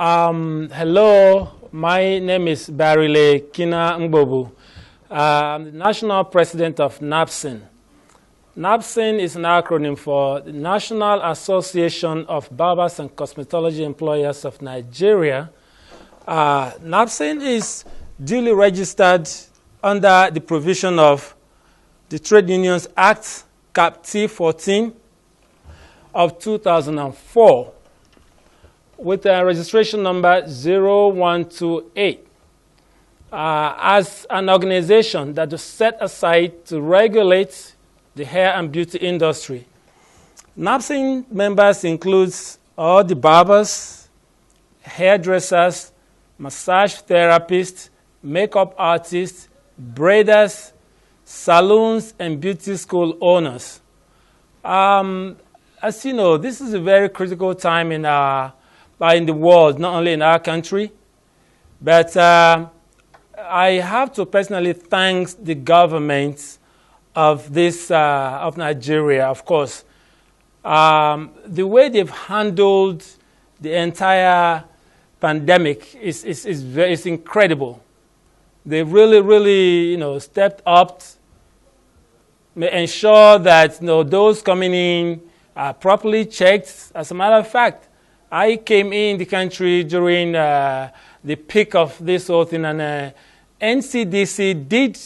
Hello, my name is Barile Kina Mbobu. I'm the National President of NABCEN. NABCEN is an acronym for the National Association of Barbers and Cosmetology Employers of Nigeria. NABCEN is duly registered under the provision of the Trade Unions Act, Cap T14 of 2004. With a registration number 0128 as an organization that is set aside to regulate the hair and beauty industry. NABCEN members includes all the barbers, hairdressers, massage therapists, makeup artists, braiders, salons, and beauty school owners. As you know, this is a very critical time in the world, not only in our country, but I have to personally thank the government of Nigeria, of course. The way they've handled the entire pandemic is incredible. They really, stepped up, ensure that those coming in are properly checked. As a matter of fact, I came in the country during the peak of this whole thing, and NCDC did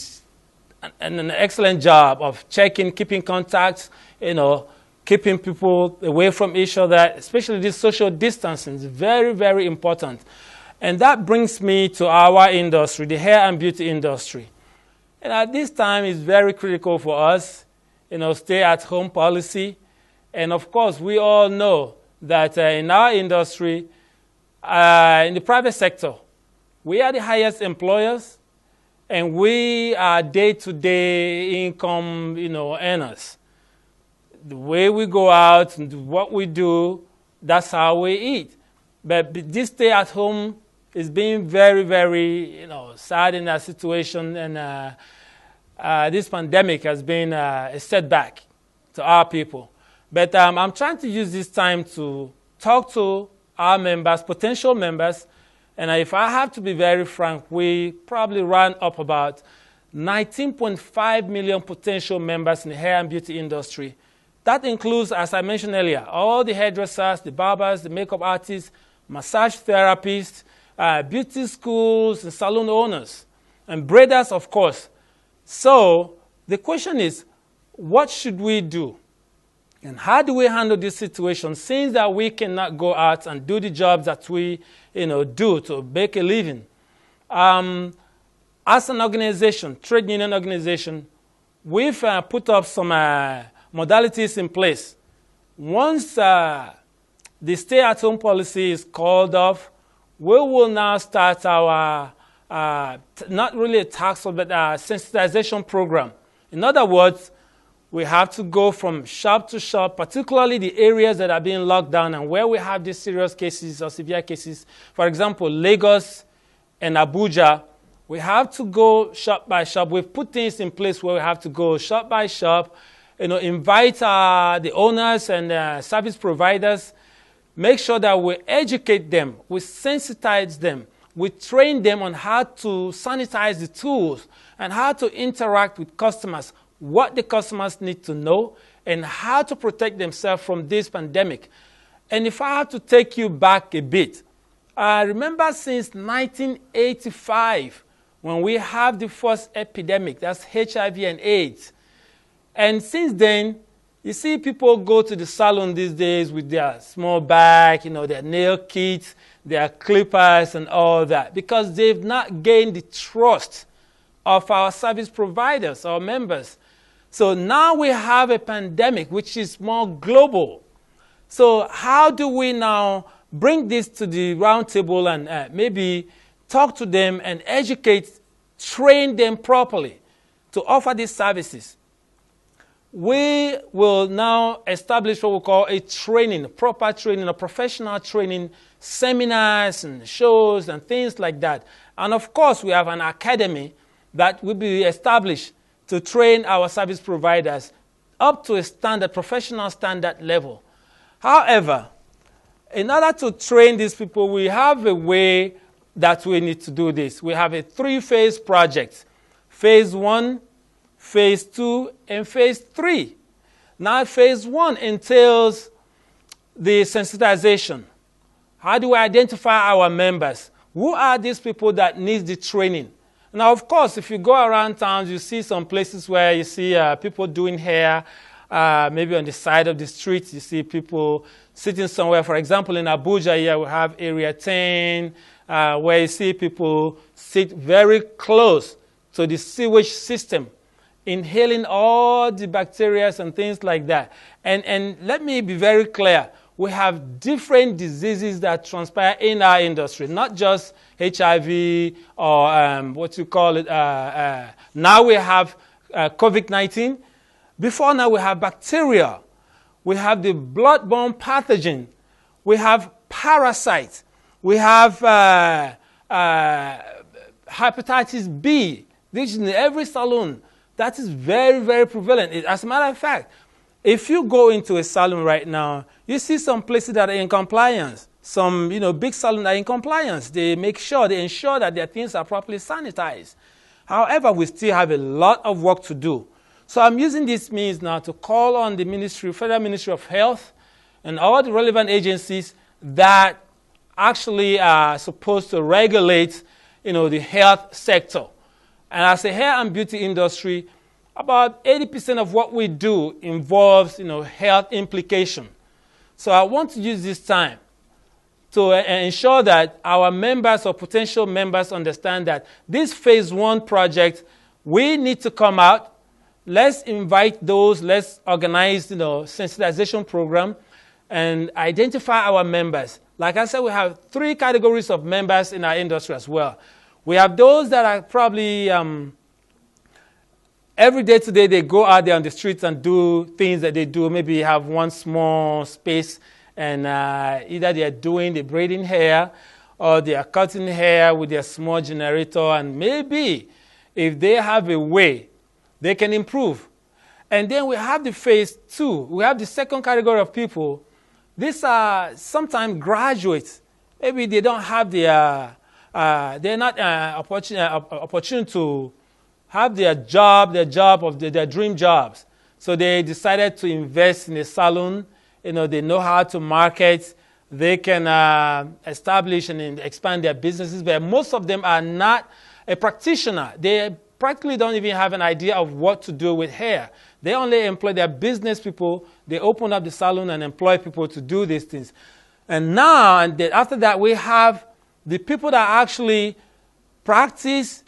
an excellent job of checking, keeping contacts, keeping people away from each other, especially this social distancing is very, very important. And that brings me to our industry, the hair and beauty industry. And at this time, it's very critical for us, stay-at-home policy. And of course, we all know that in our industry, in the private sector, we are the highest employers, and we are day-to-day income, earners. The way we go out and what we do, that's how we eat. But this stay-at-home is being very, very, sad in that situation, and this pandemic has been a setback to our people. But I'm trying to use this time to talk to our members, potential members, and if I have to be very frank, we probably run up about 19.5 million potential members in the hair and beauty industry. That includes, as I mentioned earlier, all the hairdressers, the barbers, the makeup artists, massage therapists, beauty schools, and salon owners, and braiders, of course. So the question is, what should we do? And how do we handle this situation since that we cannot go out and do the jobs that we do to make a living? As an organization, trade union organization, we've put up some modalities in place. Once the stay-at-home policy is called off, we will now start our, not really a tax, but a sensitization program. In other words, we have to go from shop to shop, particularly the areas that are being locked down and where we have these serious cases or severe cases. For example, Lagos and Abuja, we have to go shop by shop. We've put things in place where we have to go shop by shop, invite the owners and service providers, make sure that we educate them, we sensitize them, we train them on how to sanitize the tools and how to interact with customers, what the customers need to know, and how to protect themselves from this pandemic. And if I have to take you back a bit, I remember since 1985, when we have the first epidemic, that's HIV and AIDS. And since then, you see people go to the salon these days with their small bag, their nail kits, their clippers, and all that, because they've not gained the trust of our service providers, our members. So now we have a pandemic which is more global. So how do we now bring this to the round table and maybe talk to them and educate, train them properly to offer these services? We will now establish what we call a training, proper training, a professional training, seminars and shows and things like that. And of course, we have an academy that will be established to train our service providers up to a standard, professional standard level. However, In order to train these people, we have a way that we need to do this. We have a 3-phase project. Phase 1, Phase 2, and Phase 3. Now, Phase 1 entails the sensitization. How do we identify our members? Who are these people that need the training? Now, of course, if you go around town, you see some places where you see people doing hair, maybe on the side of the street, you see people sitting somewhere. For example, in Abuja here, we have Area 10, where you see people sit very close to the sewage system, inhaling all the bacteria and things like that. And let me be very clear. We have different diseases that transpire in our industry, not just HIV or what you call it. Now we have COVID-19. Before now we have bacteria. We have the blood-borne pathogen. We have parasites. We have hepatitis B. This is in every salon. That is very, very prevalent. As a matter of fact, if you go into a salon right now, you see some places that are in compliance. Some, big salons are in compliance. They ensure that their things are properly sanitized. However, we still have a lot of work to do. So I'm using this means now to call on the Federal Ministry of Health and all the relevant agencies that actually are supposed to regulate, the health sector. And as a hair and beauty industry, about 80% of what we do involves, health implication. So I want to use this time to ensure that our members or potential members understand that this Phase 1 project, we need to come out. Let's invite those, let's organize, sensitization program and identify our members. Like I said, we have 3 categories of members in our industry as well. We have those that are probably every day today they go out there on the streets and do things that they do. Maybe have one small space and either they're doing the braiding hair or they are cutting hair with their small generator, and maybe if they have a way, they can improve. And then we have the Phase 2. We have the second category of people. These are sometimes graduates. Maybe they don't have they're not opportunity to have their dream jobs. So they decided to invest in a salon. They know how to market. They can establish and expand their businesses. But most of them are not a practitioner. They practically don't even have an idea of what to do with hair. They only employ their business people. They open up the salon and employ people to do these things. And now, and then after that, we have the people that actually practice,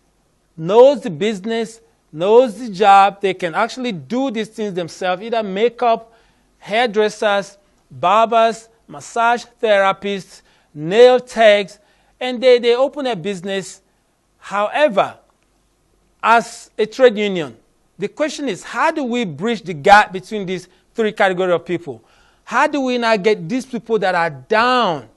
knows the business, knows the job. They can actually do these things themselves, either makeup, hairdressers, barbers, massage therapists, nail techs, and they open a business. However, as a trade union, the question is, how do we bridge the gap between these 3 categories of people? How do we now get these people that are down,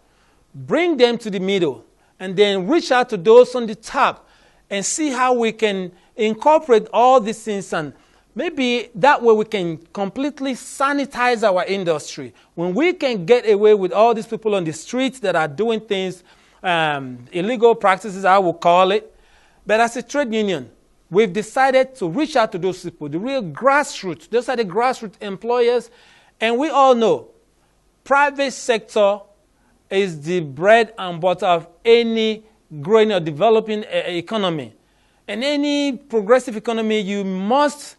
bring them to the middle, and then reach out to those on the top and see how we can incorporate all these things, and maybe that way we can completely sanitize our industry. When we can get away with all these people on the streets that are doing things, illegal practices, I will call it. But as a trade union, we've decided to reach out to those people, the real grassroots. Those are the grassroots employers. And we all know private sector is the bread and butter of any growing or developing economy. And any progressive economy, you must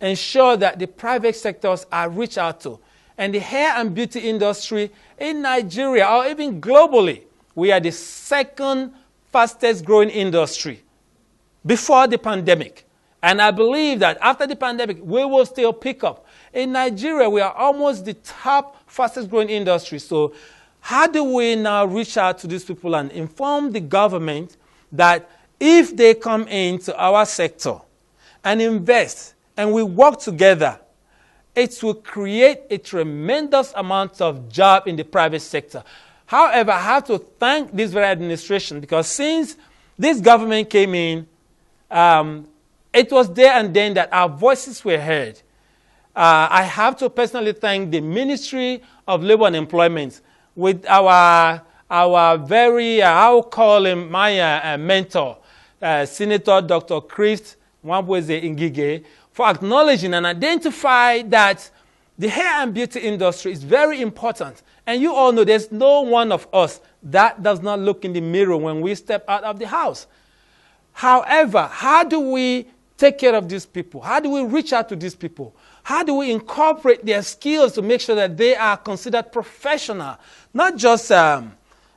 ensure that the private sectors are reached out to. And the hair and beauty industry in Nigeria, or even globally, we are the second fastest growing industry before the pandemic. And I believe that after the pandemic, we will still pick up. In Nigeria, we are almost the top fastest growing industry. So how do we now reach out to these people and inform the government that if they come into our sector and invest and we work together, it will create a tremendous amount of job in the private sector. However, I have to thank this very administration, because since this government came in, it was there and then that our voices were heard. I have to personally thank the Ministry of Labor and Employment. with our very, I'll call him my mentor, Senator Dr. Chris Nwabweze Ngige, for acknowledging and identifying that the hair and beauty industry is very important. And you all know there's no one of us that does not look in the mirror when we step out of the house. However, how do we take care of these people? How do we reach out to these people? How do we incorporate their skills to make sure that they are considered professional? Not just,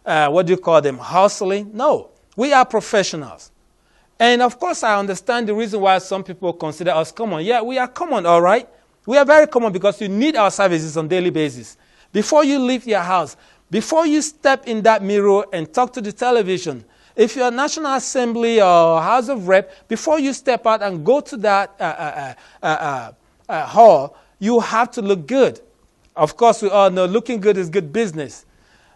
hustling? No, we are professionals. And of course, I understand the reason why some people consider us common. Yeah, we are common, all right? We are very common because you need our services on a daily basis. Before you leave your house, before you step in that mirror and talk to the television, if you're a National Assembly or House of Rep, before you step out and go to that hall, you have to look good. Of course, we all know looking good is good business.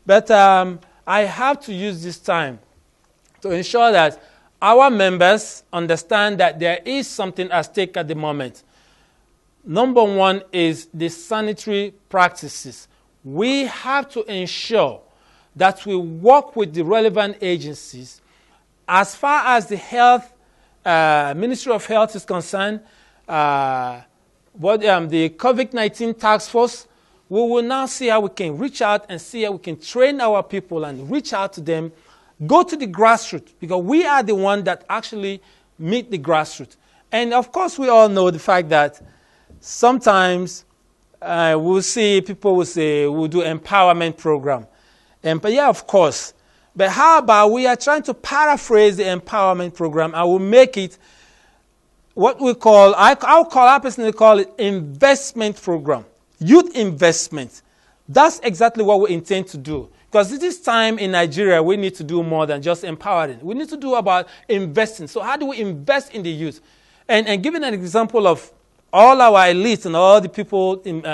But I have to use this time to ensure that our members understand that there is something at stake at the moment. Number one is the sanitary practices. We have to ensure that we work with the relevant agencies. As far as the health, Ministry of Health is concerned, the COVID-19 task force, we will now see how we can reach out and see how we can train our people and reach out to them, go to the grassroots, because we are the one that actually meet the grassroots. And of course, we all know the fact that sometimes we'll see people will say we'll do empowerment program. But yeah, of course. But how about we are trying to paraphrase the empowerment program and we'll make it what we call, I personally call it investment program, youth investment. That's exactly what we intend to do. Because this time in Nigeria, we need to do more than just empowering. We need to do about investing. So how do we invest in the youth? And giving an example of all our elites and all the people in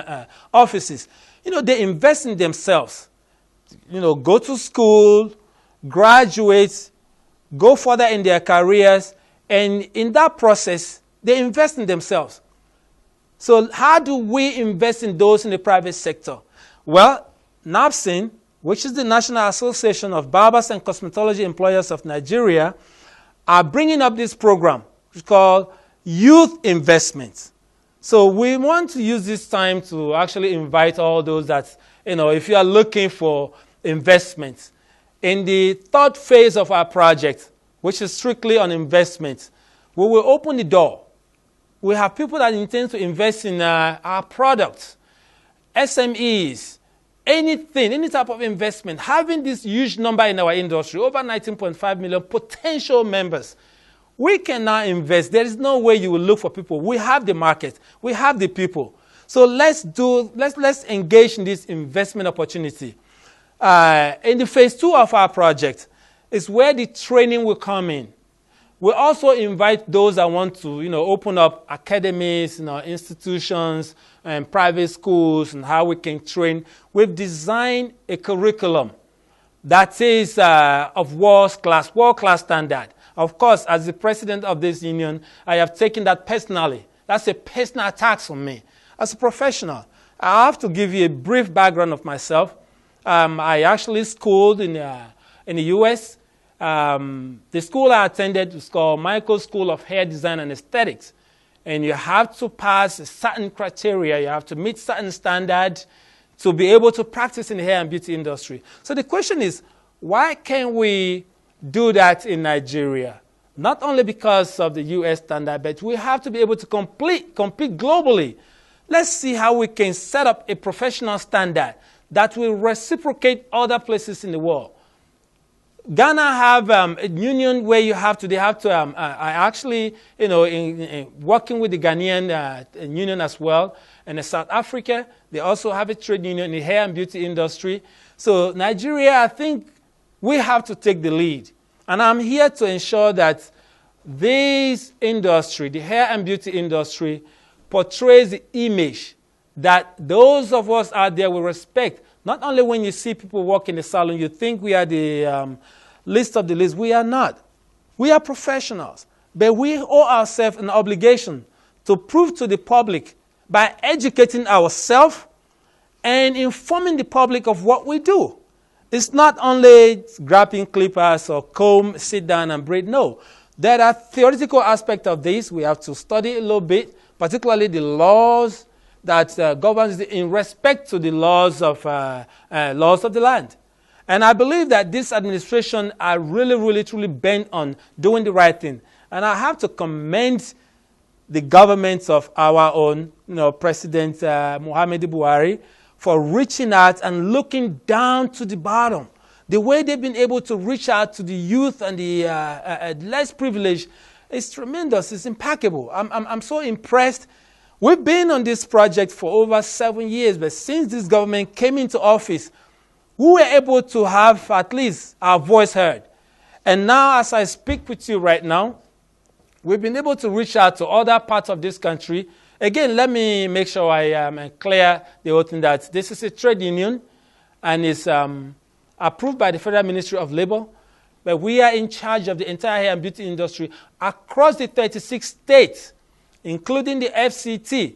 offices, they invest in themselves. Go to school, graduate, go further in their careers, and in that process, they invest in themselves. So how do we invest in those in the private sector? Well, NABCEN, which is the National Association of Barbers and Cosmetology Employers of Nigeria, are bringing up this program, which is called Youth Investments. So we want to use this time to actually invite all those that, if you are looking for investments. In the third phase of our project, which is strictly on investment, we will open the door. We have people that intend to invest in our products, SMEs, anything, any type of investment. Having this huge number in our industry, over 19.5 million potential members, we can now invest. There is no way you will look for people. We have the market. We have the people. So let's engage in this investment opportunity. In the phase 2 of our project is where the training will come in. We also invite those that want to, open up academies, institutions and private schools and how we can train. We've designed a curriculum that is of world-class standard. Of course, as the president of this union, I have taken that personally. That's a personal tax on me. As a professional, I have to give you a brief background of myself. I actually schooled in the U.S. The school I attended was called Michael School of Hair Design and Aesthetics. And you have to pass certain criteria. You have to meet certain standards to be able to practice in the hair and beauty industry. So the question is, why can't we do that in Nigeria? Not only because of the U.S. standard, but we have to be able to compete globally. Let's see how we can set up a professional standard that will reciprocate other places in the world. Ghana have a union where I actually, in working with the Ghanaian union as well. And in South Africa, they also have a trade union in the hair and beauty industry. So Nigeria, I think we have to take the lead. And I'm here to ensure that this industry, the hair and beauty industry, portrays the image that those of us out there will respect. Not only when you see people walk in the salon, you think we are the least of the least. We are not. We are professionals. But we owe ourselves an obligation to prove to the public by educating ourselves and informing the public of what we do. It's not only grabbing clippers or comb, sit down and braid. No. There are theoretical aspects of this. We have to study a little bit, particularly the laws that governs in respect to the laws of the land. And I believe that this administration are really, truly bent on doing the right thing. And I have to commend the government of our own, President Muhammadu Buhari, for reaching out and looking down to the bottom. The way they've been able to reach out to the youth and the less privileged is tremendous. It's impeccable. I'm so impressed. We've been on this project for over 7 years, but since this government came into office, we were able to have at least our voice heard. And now, as I speak with you right now, we've been able to reach out to other parts of this country. Again, let me make sure I clear the whole thing that this is a trade union and is approved by the Federal Ministry of Labor. But we are in charge of the entire hair and beauty industry across the 36 states, including the FCT.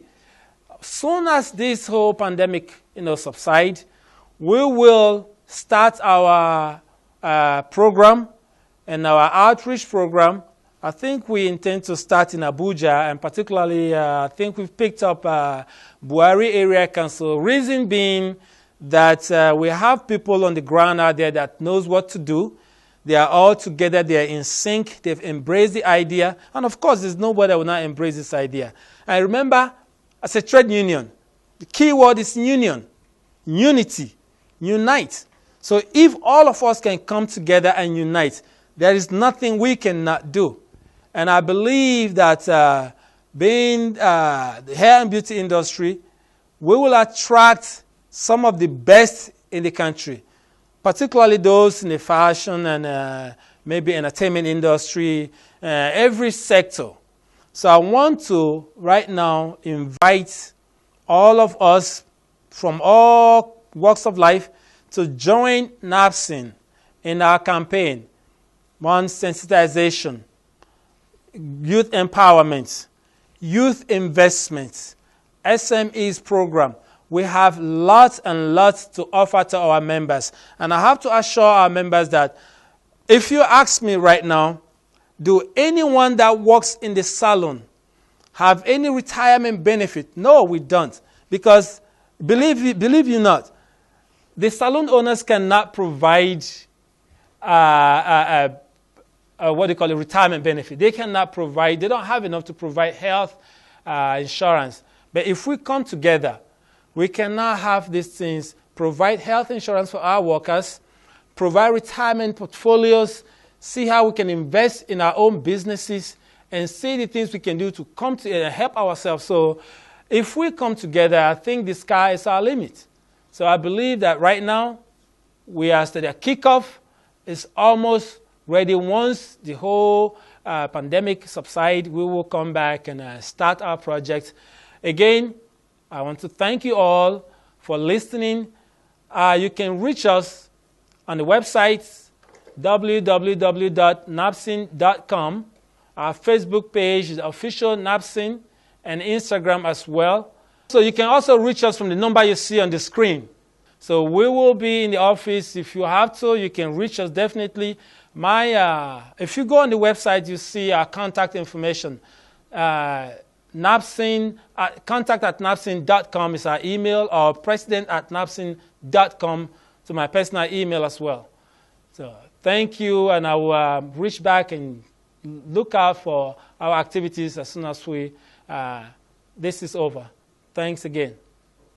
Soon as this whole pandemic subsides, we will start our program and our outreach program. I think we intend to start in Abuja, and particularly I think we've picked up Buhari Area Council. Reason being that we have people on the ground out there that knows what to do. They are all together. They are in sync. They've embraced the idea. And of course, there's nobody that will not embrace this idea. And remember, as a trade union, the key word is union, unity, unite. So if all of us can come together and unite, there is nothing we cannot do. And I believe that being the hair and beauty industry, we will attract some of the best in the country, particularly those in the fashion and maybe entertainment industry, every sector. So I want to right now invite all of us from all walks of life to join NABCEN in our campaign on sensitization, youth empowerment, youth investments, SMEs program. We have lots and lots to offer to our members. And I have to assure our members that if you ask me right now, do anyone that works in the salon have any retirement benefit? No, we don't. Because believe you not, the salon owners cannot provide retirement benefit. They cannot provide, they don't have enough to provide health insurance. But if we come together, we cannot have these things, provide health insurance for our workers, provide retirement portfolios, see how we can invest in our own businesses, and see the things we can do to come to help ourselves. So if we come together, I think the sky is our limit. So I believe that right now, we are still at kickoff. It's almost ready. Once the whole pandemic subsides, we will come back and start our project. Again, I want to thank you all for listening. You can reach us on the website www.nabcen.com. Our Facebook page is official NABCEN, and Instagram as well. So you can also reach us from the number you see on the screen. So we will be in the office. If you have to, you can reach us definitely. If you go on the website, you see our contact information. NABCEN, contact@nabcen.com is our email, or president@nabcen.com to my personal email as well. So thank you, and I will reach back and look out for our activities as soon as this is over. Thanks again.